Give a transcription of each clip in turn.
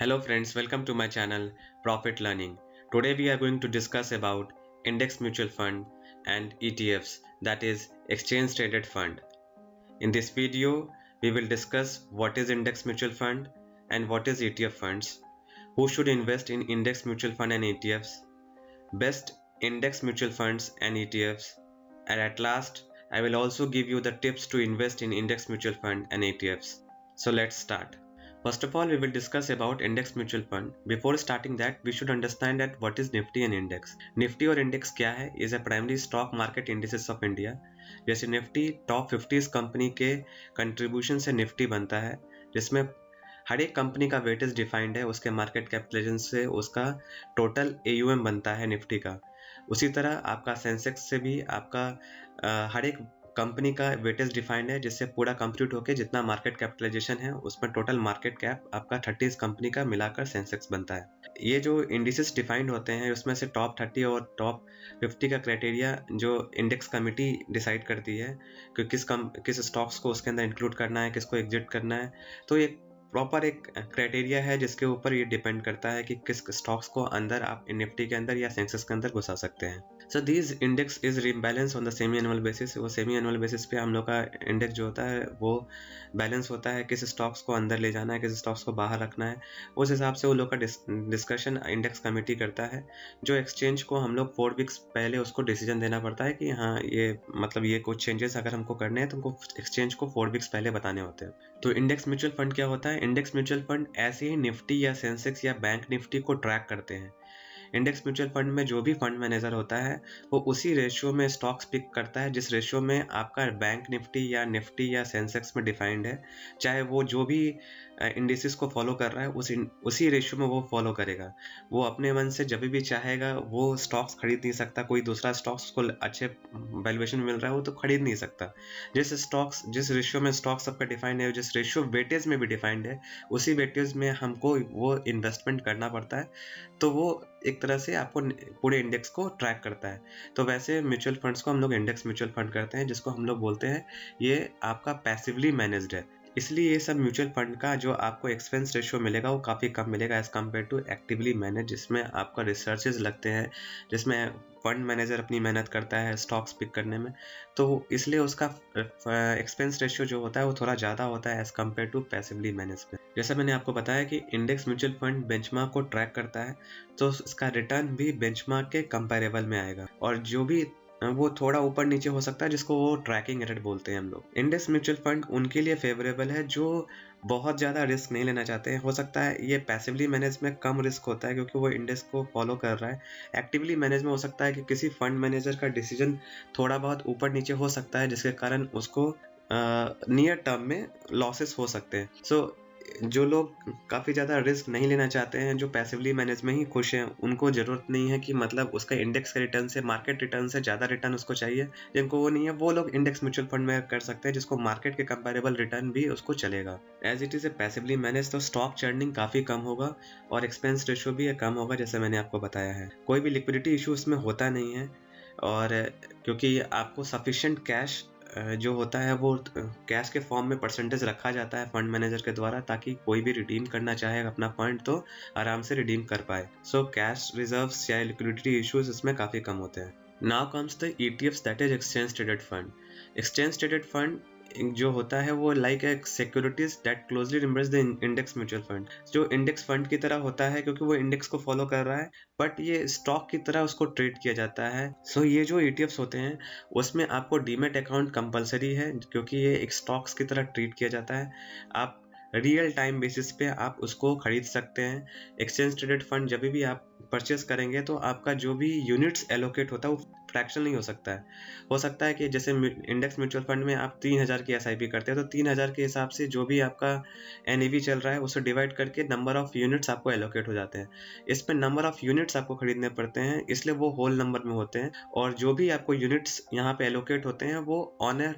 Hello friends, welcome to my channel Profit Learning. Today we are going to discuss about index mutual fund and ETFs, that is exchange traded fund. In this video, we will discuss what is index mutual fund and what is ETF funds, who should invest in index mutual fund and ETFs, best index mutual funds and ETFs, and at last I will also give you the tips to invest in index mutual fund and ETFs. So let's start. First of all, we will discuss about index mutual fund. Before starting that, we should understand that what is Nifty and index. Nifty और index क्या है? Is a primary stock market indices of India. जैसे Nifty top 50 company के contribution से Nifty बनता है, जिसमें हर एक कंपनी का वेटेज डिफाइंड है, उसके मार्केट कैपिटलाइजेशन से उसका टोटल AUM बनता है निफ्टी का। उसी तरह आपका सेंसेक्स से भी आपका हर एक कंपनी का वेटेज डिफाइंड है, जिससे पूरा कंप्यूट होकर जितना मार्केट कैपिटलाइजेशन है उसमें टोटल मार्केट कैप आपका 30 कंपनी का मिलाकर सेंसेक्स बनता है। ये जो इंडिसेस डिफाइंड होते हैं उसमें से टॉप 30 और टॉप 50 का क्राइटेरिया जो इंडेक्स कमेटी डिसाइड करती है कि किस स्टॉक्स को उसके अंदर इंक्लूड करना है, किसको एग्जिट करना है। तो ये प्रॉपर एक क्राइटेरिया है जिसके ऊपर ये डिपेंड करता है कि किस स्टॉक्स को अंदर आप निफ्टी के अंदर या सेंसेक्स के अंदर घुसा सकते हैं। So this index is rebalance on the semi annual basis. वो सेमी एनुअल बेसिस पे हम लोग का इंडेक्स जो होता है वो बैलेंस होता है, किस स्टॉक्स को अंदर ले जाना है, किस स्टॉक्स को बाहर रखना है। उस हिसाब से वो लोग का डिस्कशन इंडेक्स कमेटी करता है। जो एक्सचेंज को हम लोग 4 वीक्स पहले उसको डिसीजन देना पड़ता है कि हाँ ये मतलब ये कुछ चेंजेस अगर हमको करने हैं तो हमको एक्सचेंज को 4 वीक्स पहले बताने होते हैं। तो इंडेक्स म्यूचुअल फंड क्या होता है? इंडेक्स म्यूचुअल फंड ऐसे ही निफ्टी या सेंसेक्स या बैंक निफ्टी को ट्रैक करते हैं। इंडेक्स म्यूचुअल फंड में जो भी फंड मैनेजर होता है वो उसी रेशियो में स्टॉक्स पिक करता है जिस रेशियो में आपका बैंक निफ्टी या सेंसेक्स में डिफाइंड है। चाहे वो जो भी इंडिसेस को फॉलो कर रहा है उसी रेशियो में वो फॉलो करेगा। वो अपने मन से जब भी चाहेगा वो स्टॉक्स खरीद नहीं सकता। कोई दूसरा स्टॉक्स को अच्छे वैल्यूएशन मिल रहा है वो तो खरीद नहीं सकता। जिस रेशियो में स्टॉक्स सबका डिफाइंड है, जिस रेशियो वेटेज में भी डिफाइंड है, उसी वेटेज में हमको वो इन्वेस्टमेंट करना पड़ता है। तो वो एक तरह से आपको पूरे इंडेक्स को ट्रैक करता है। तो वैसे म्यूचुअल फंड्स को हम लोग इंडेक्स म्यूचुअल फंड करते हैं, जिसको हम लोग बोलते हैं ये आपका पैसिवली मैनेज्ड है। इसलिए ये सब म्यूचुअल फंड का जो आपको एक्सपेंस रेशियो मिलेगा वो काफ़ी कम मिलेगा as compare to actively manage, जिसमें आपका रिसर्चेज लगते हैं, जिसमें फंड मैनेजर अपनी मेहनत करता है स्टॉक्स पिक करने में। तो इसलिए उसका एक्सपेंस रेशियो जो होता है वो थोड़ा ज़्यादा होता है as compare to passively management. जैसा मैंने आपको बताया कि इंडेक्स म्यूचुअल फंड बेंचमार्क को ट्रैक करता है, तो इसका रिटर्न भी बेंचमार्क के कंपेरेबल में आएगा, और जो भी वो थोड़ा ऊपर नीचे हो सकता है, जिसको वो ट्रैकिंग एरर बोलते हैं हम लोग। इंडेक्स म्यूचुअल फंड उनके लिए फेवरेबल है जो बहुत ज़्यादा रिस्क नहीं लेना चाहते हैं। हो सकता है ये पैसिवली मैनेज में कम रिस्क होता है क्योंकि वो इंडेक्स को फॉलो कर रहा है। एक्टिवली मैनेज में हो सकता है कि किसी फंड मैनेजर का डिसीजन थोड़ा बहुत ऊपर नीचे हो सकता है, जिसके कारण उसको नियर टर्म में लॉसेस हो सकते हैं। सो जो लोग काफ़ी ज़्यादा रिस्क नहीं लेना चाहते हैं, जो पैसिवली मैनेज में ही खुश हैं, उनको ज़रूरत नहीं है कि मतलब उसका इंडेक्स के रिटर्न से, मार्केट रिटर्न से ज़्यादा रिटर्न उसको चाहिए, जिनको वो नहीं है वो लोग इंडेक्स म्यूचुअल फंड में कर सकते हैं, जिसको मार्केट के कंपेरेबल रिटर्न भी उसको चलेगा। As it is a passively manage, तो स्टॉक चर्निंग काफ़ी कम होगा और एक्सपेंस रेशियो भी कम होगा, जैसे मैंने आपको बताया है। कोई भी लिक्विडिटी इशू इसमें होता नहीं है, और क्योंकि आपको सफिशिएंट कैश जो होता है वो कैश के फॉर्म में परसेंटेज रखा जाता है फंड मैनेजर के द्वारा, ताकि कोई भी रिडीम करना चाहे अपना फंड तो आराम से रिडीम कर पाए। सो कैश रिजर्व्स या लिक्विडिटी इश्यूज इसमें काफ़ी कम होते हैं। Now comes the ETFs, that is exchange traded fund. Exchange traded fund जो होता है वो like a securities that closely remembers the index mutual fund. जो इंडेक्स फंड की तरह होता है क्योंकि वो इंडेक्स को फॉलो कर रहा है, बट ये स्टॉक की तरह उसको ट्रेड किया जाता है। सो ये जो ETFs होते हैं उसमें आपको डीमेट अकाउंट कंपलसरी है, क्योंकि ये एक स्टॉक्स की तरह ट्रीट किया जाता है। आप रियल टाइम बेसिस पे आप उसको खरीद सकते हैं। एक्सचेंज ट्रेडेड फंड जब भी आप परचेस करेंगे तो आपका जो भी यूनिट्स एलोकेट होता है वो फ्रैक्शन नहीं हो सकता है। हो सकता है कि जैसे इंडेक्स म्यूचुअल फंड में आप 3000 की SIP करते हैं तो 3000 के हिसाब से जो भी आपका NAV चल रहा है उसे डिवाइड करके नंबर ऑफ यूनिट्स आपको एलोकेट हो जाते हैं। इसमें नंबर ऑफ यूनिट्स आपको खरीदने पड़ते हैं, इसलिए वो होल नंबर में होते हैं, और जो भी आपको यूनिट्स यहाँ पे एलोकेट होते हैं वो ऑन ए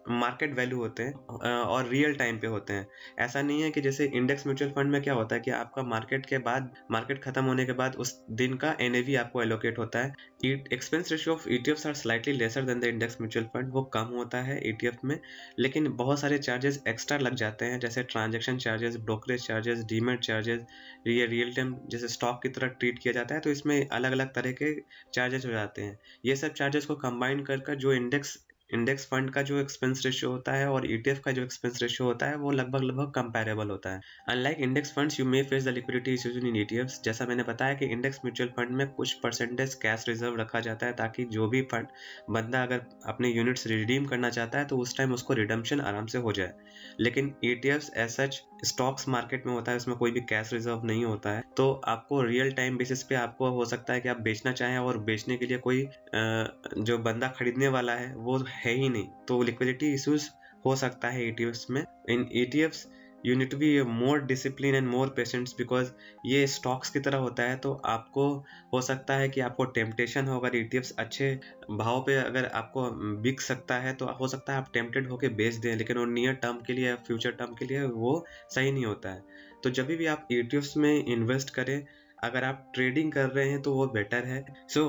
मार्केट वैल्यू होते हैं और रियल टाइम पे होते हैं। ऐसा नहीं है कि जैसे इंडेक्स म्यूचुअल फंड में क्या होता है कि आपका मार्केट खत्म होने के बाद उस दिन का एनएवी आपको एलोकेट होता है। Expense ratio of ETFs are slightly lesser than the index mutual fund, वो कम होता है ईटीएफ में, लेकिन बहुत सारे चार्जेस एक्स्ट्रा लग जाते हैं, जैसे transaction charges, brokerage charges, demat charges. ये रियल टाइम जैसे स्टॉक की तरह ट्रीट किया जाता है, तो इसमें अलग अलग तरह के चार्जेस हो जाते हैं। ये सब चार्जेस को कंबाइन कर जो इंडेक्स फंड का जो एक्सपेंस रेशियो होता है और ईटीएफ का जो एक्सपेंस रेशियो होता है वो लगभग कंपैरेबल होता है। Unlike index funds you may face the liquidity issues in ETFs. जैसा मैंने बताया कि इंडेक्स म्यूचुअल फंड में कुछ परसेंटेज कैश रिजर्व रखा जाता है, ताकि जो भी फंड बंदा अगर अपने यूनिट्स रिडीम करना चाहता है तो उस टाइम उसको रिडम्पशन आराम से हो जाए। लेकिन ETFs as such stocks market में होता है, उसमें कोई भी कैश रिजर्व नहीं होता है, तो आपको रियल टाइम बेसिस पे आपको हो सकता है कि आप बेचना चाहें और बेचने के लिए कोई जो बंदा खरीदने वाला है वो है ही नहीं, तो लिक्विडिटी इश्यूज हो सकता है ईटीएफ्स में। In ETFs you need to be more discipline and more patients, because ये स्टॉक्स की तरह होता है, तो आपको हो सकता है कि आपको टेम्पटेशन हो, अगर ईटीएफ्स अच्छे भाव पे अगर आपको बिक सकता है तो हो सकता है आप टेम्पटेड होकर बेच दें, लेकिन वो नियर टर्म के लिए, फ्यूचर टर्म के लिए वो सही नहीं होता है। तो जब भी आप ईटीएफ्स में इन्वेस्ट करें, अगर आप ट्रेडिंग कर रहे हैं तो वो बेटर है। सो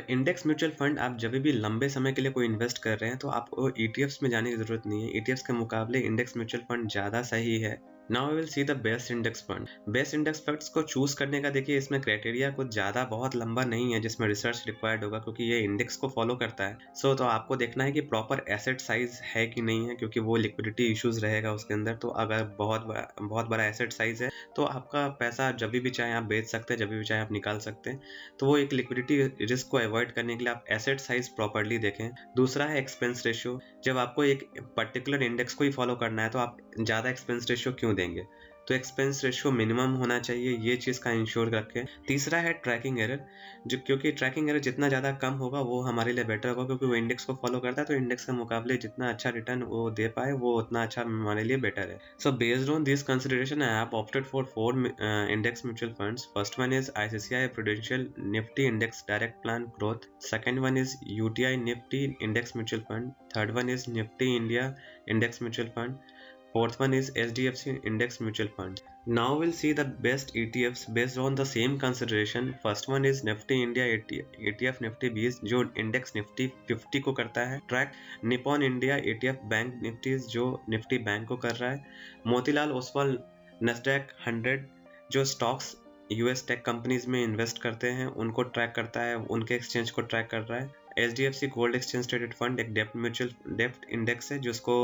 इंडेक्स म्यूचुअल फंड आप जब भी लंबे समय के लिए कोई इन्वेस्ट कर रहे हैं तो आपको ईटीएफ्स में जाने की जरूरत नहीं है। ईटीएफ्स के मुकाबले इंडेक्स म्यूचुअल फंड ज़्यादा सही है। Now we will see the best index fund. Best index funds को चूज करने का देखिए, इसमें क्राइटेरिया कुछ ज़्यादा बहुत लंबा नहीं है जिसमें रिसर्च रिक्वायर्ड होगा, क्योंकि ये इंडेक्स को फॉलो करता है। तो आपको देखना है कि प्रॉपर एसेट साइज है कि नहीं है, क्योंकि वो लिक्विडिटी इश्यूज रहेगा उसके अंदर। तो अगर बहुत बड़ा एसेट साइज है तो आपका पैसा जब भी चाहे आप बेच सकते हैं, जब भी चाहे आप निकाल सकते हैं। तो वो एक लिक्विडिटी रिस्क को अवॉइड करने के लिए आप एसेट साइज प्रॉपर्ली देखें। दूसरा है एक्सपेंस रेशियो। जब आपको एक पर्टिकुलर इंडेक्स को ही फॉलो करना है तो आप ज़्यादा एक्सपेंस रेशियो क्यों देंगे? तो एक्सपेंस रेशियो मिनिमम होना चाहिए, ये चीज़ का इंश्योर रखें। तीसरा है ट्रैकिंग एरर, जो क्योंकि ट्रैकिंग एरर जितना ज़्यादा कम होगा वो हमारे लिए बेटर होगा, क्योंकि वो इंडेक्स को फॉलो करता है, तो इंडेक्स के मुकाबले जितना अच्छा रिटर्न वो दे पाए वो उतना अच्छा हमारे लिए बेटर है। So based on this consideration I have opted for 4 index mutual funds. First one is ICICI Prudential Nifty Index Direct Plan Growth. Second one is UTI Nifty Index Mutual Fund. Third one is Nifty India Index Mutual Fund. Fourth one is SDFC Index Mutual Fund. Now we'll see the best ETFs based on the same consideration. First one is Nifty India ETF Nifty 20, जो index Nifty 50 को करता है track. Nippon India ETF bank Nifty, जो Nifty bank को कर रहा है। मोतीलाल ओसवाल नस्डैक 100, जो स्टॉक्स यूएस टेक कंपनीज में इन्वेस्ट करते हैं उनको ट्रैक करता है, उनके एक्सचेंज को ट्रैक कर रहा है। HDFC gold exchange traded fund एक डेप्ट इंडेक्स है जिसको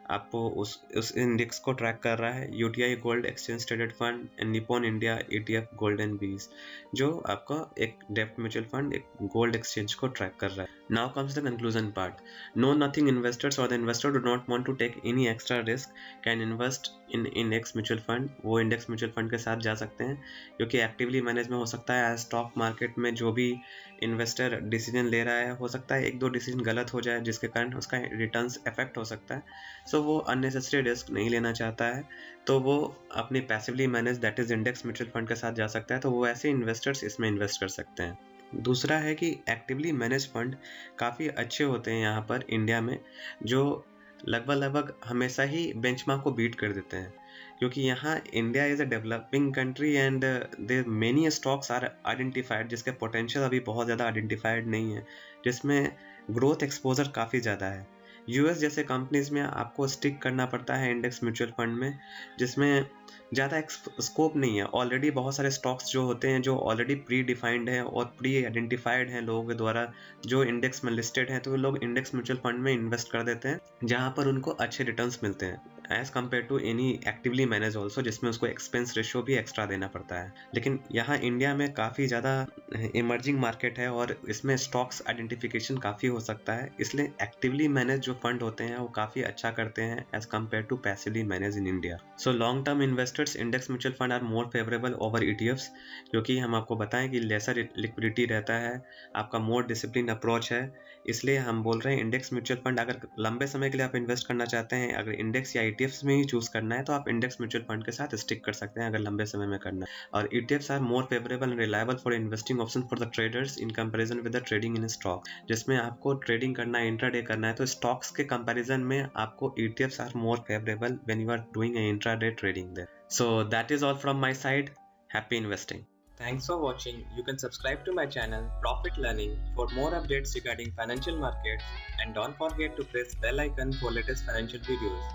आपको उस इंडेक्स को ट्रैक कर रहा है। UTI gold exchange traded fund and Nippon India ETF gold and BeES, जो आपका एक डेप्ट म्यूचुअल फंड एक गोल्ड एक्सचेंज को ट्रैक कर रहा है। Now comes the conclusion part. No nothing investors और the investor do not want to take any extra risk can invest in index mutual fund. वो इंडेक्स म्यूचुअल फंड के साथ जा सकते हैं, क्योंकि एक्टिवली मैनेज में हो सकता है स्टॉक मार्केट में जो भी इन्वेस्टर डिसीजन ले रहा है, हो सकता है एक दो डिसीजन गलत हो जाए जिसके कारण उसका रिटर्न्स इफेक्ट हो सकता है। सो वो अननेसेसरी रिस्क नहीं लेना चाहता है, तो वो अपनी passively manage that is index mutual fund के साथ जा सकता है। तो वो ऐसे इन्वेस्टर्स इसमें इन्वेस्ट कर सकते हैं। दूसरा है कि एक्टिवली मैनेज फंड काफ़ी अच्छे होते हैं यहाँ पर इंडिया में, जो लगभग हमेशा ही बेंचमार्क को बीट कर देते हैं, क्योंकि यहाँ India is a developing country and there many stocks are identified जिसके पोटेंशियल अभी बहुत ज़्यादा आइडेंटिफाइड नहीं है, जिसमें ग्रोथ एक्सपोजर काफ़ी ज़्यादा है। यूएस जैसे कंपनीज में आपको स्टिक करना पड़ता है इंडेक्स म्यूचुअल फंड में, जिसमें ज़्यादा स्कोप नहीं है। ऑलरेडी बहुत सारे स्टॉक्स जो होते हैं जो ऑलरेडी प्री डिफाइंड हैं और प्री आइडेंटिफाइड हैं लोगों के द्वारा, जो इंडेक्स में लिस्टेड हैं, तो लोग इंडेक्स म्यूचुअल फंड में इन्वेस्ट कर देते हैं जहाँ पर उनको अच्छे रिटर्न्स मिलते हैं as compare to any actively manage also, जिसमें उसको एक्सपेंस रेशियो भी एक्स्ट्रा देना पड़ता है। लेकिन यहाँ इंडिया में काफ़ी ज़्यादा इमर्जिंग मार्केट है और इसमें स्टॉक्स आइडेंटिफिकेशन काफ़ी हो सकता है, इसलिए एक्टिवली मैनेज जो फंड होते हैं वो काफ़ी अच्छा करते हैं as compare to passively manage in India. So long term investors index mutual fund are more favourable over ETFs, क्योंकि हम आपको बताएं कि लेसर लिक्विडिटी रहता है, आपका मोर डिसिप्लिन अप्रोच है। इसलिए हम बोल रहे हैं इंडेक्स म्यूचुअल फंड अगर लंबे समय के लिए आप इन्वेस्ट करना चाहते हैं, अगर इंडेक्स या ईटीएफ्स में ही चूज करना है तो आप इंडेक्स म्यूचुअल फंड के साथ स्टिक कर सकते हैं अगर लंबे समय में करना है। और ETFs are more favourable and reliable for investing option for the traders in comparison with the trading in stock, जिसमें आपको ट्रेडिंग करना है, इंट्राडे करना है, तो स्टॉक्स के कंपैरिजन में आपको ETFs are more favourable when you are doing a intraday trading there. So that is all from my side. Happy investing. Thanks for watching. You can subscribe to my channel Profit Learning for more updates regarding financial markets, and don't forget to press bell icon for latest financial videos.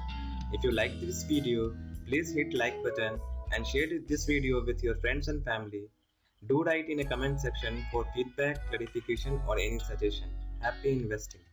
If you like this video, please hit like button and share this video with your friends and family. Do write in a comment section for feedback, clarification or any suggestion. Happy investing.